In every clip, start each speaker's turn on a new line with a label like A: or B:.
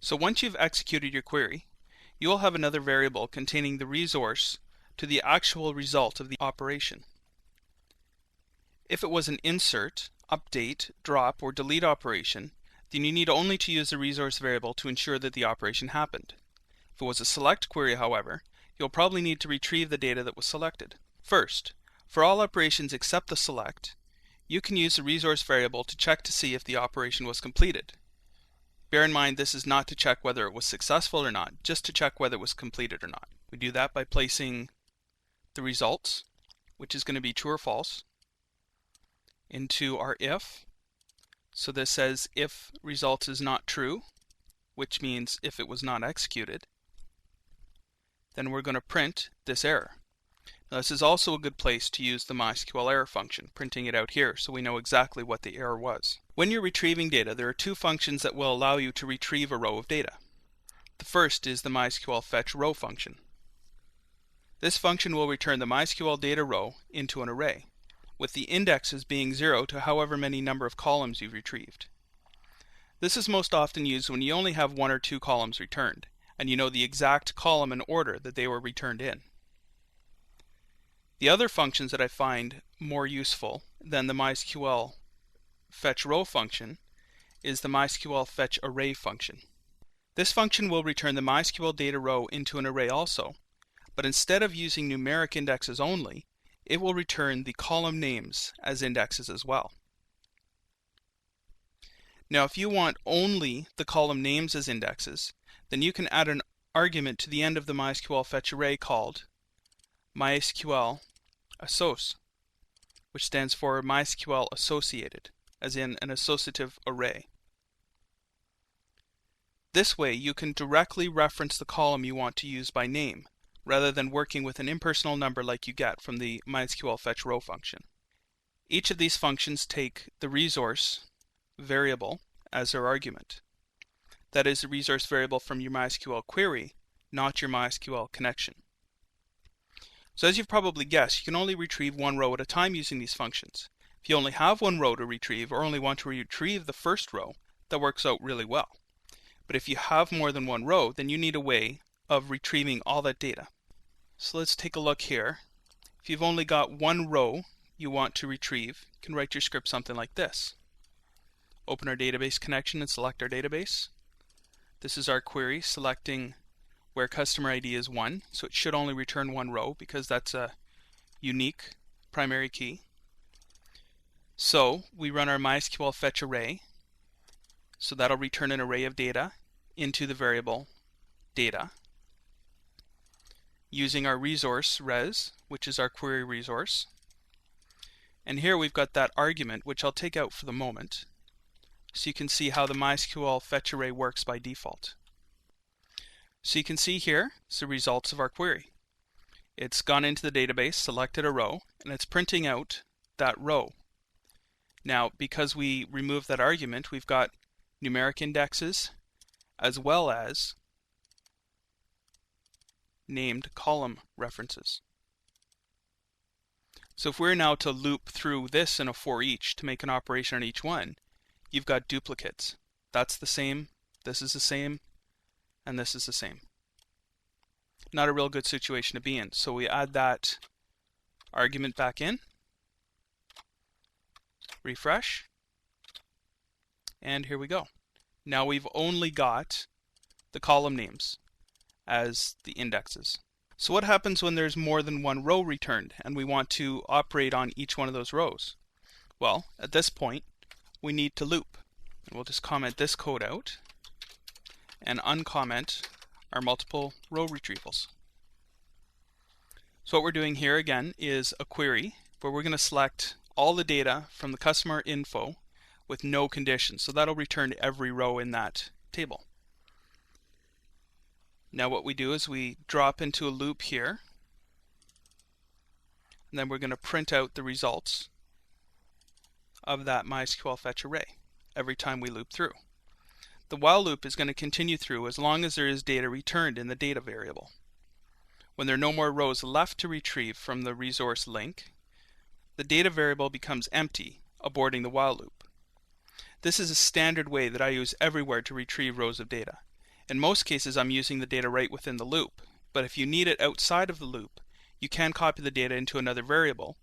A: So once you've executed your query, you will have another variable containing the resource to the actual result of the operation. If it was an insert, update, drop, or delete operation, then you need only to use the resource variable to ensure that the operation happened. If it was a select query, however, you'll probably need to retrieve the data that was selected. First, for all operations except the select, you can use the resource variable to check to see if the operation was completed. Bear in mind, this is not to check whether it was successful or not, just to check whether it was completed or not. We do that by placing the results, which is going to be true or false, into our if. So this says if results is not true, which means if it was not executed, then we're going to print this error. Now this is also a good place to use the MySQL error function, printing it out here so we know exactly what the error was. When you're retrieving data, there are two functions that will allow you to retrieve a row of data. The first is the MySQL fetch row function. This function will return the MySQL data row into an array, with the indexes being 0 to however many number of columns you've retrieved. This is most often used when you only have 1 or 2 columns returned, and you know the exact column and order that they were returned in. The other functions that I find more useful than the MySQL fetch row function is the MySQL fetch array function. This function will return the MySQL data row into an array also, but instead of using numeric indexes only, it will return the column names as indexes as well. Now if you want only the column names as indexes, then you can add an argument to the end of the MySQL fetch array called MySQL assoc, which stands for MySQL associated, as in an associative array. This way you can directly reference the column you want to use by name, rather than working with an impersonal number like you get from the MySQL fetch row function. Each of these functions take the resource variable as their argument. That is the resource variable from your MySQL query, not your MySQL connection. So as you've probably guessed, you can only retrieve one row at a time using these functions. If you only have one row to retrieve or only want to retrieve the first row, that works out really well. But if you have more than one row, then you need a way of retrieving all that data. So let's take a look here. If you've only got one row you want to retrieve, you can write your script something like this. Open our database connection and select our database. This is our query selecting where customer ID is 1, so it should only return one row because that's a unique primary key. So we run our MySQL fetch array, so that'll return an array of data into the variable data, using our resource res, which is our query resource. And here we've got that argument, which I'll take out for the moment, so you can see how the MySQL fetch array works by default. So you can see here, it's the results of our query. It's gone into the database, selected a row, and it's printing out that row. Now, because we removed that argument, we've got numeric indexes as well as named column references. So if we're now to loop through this in a for each to make an operation on each one, you've got duplicates. That's the same, this is the same, and this is the same. Not a real good situation to be in. So we add that argument back in, refresh, and here we go. Now we've only got the column names as the indexes. So what happens when there's more than one row returned and we want to operate on each one of those rows? Well, at this point we need to loop. And we'll just comment this code out and uncomment our multiple row retrievals. So what we're doing here again is a query where we're going to select all the data from the customer info with no conditions. So that'll return every row in that table. Now what we do is we drop into a loop here, and then we're going to print out the results of that MySQL fetch array every time we loop through. The while loop is going to continue through as long as there is data returned in the data variable. When there are no more rows left to retrieve from the resource link, the data variable becomes empty, aborting the while loop. This is a standard way that I use everywhere to retrieve rows of data. In most cases, I'm using the data right within the loop, but if you need it outside of the loop, you can copy the data into another variable,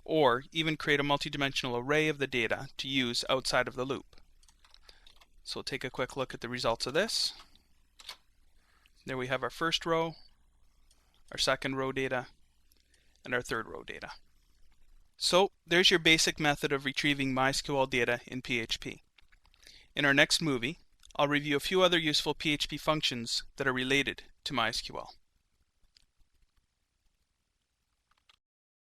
A: or even create a multidimensional array of the data to use outside of the loop. So we'll take a quick look at the results of this. There we have our first row, our second row data, and our third row data. So there's your basic method of retrieving MySQL data in PHP. In our next movie, I'll review a few other useful PHP functions that are related to MySQL.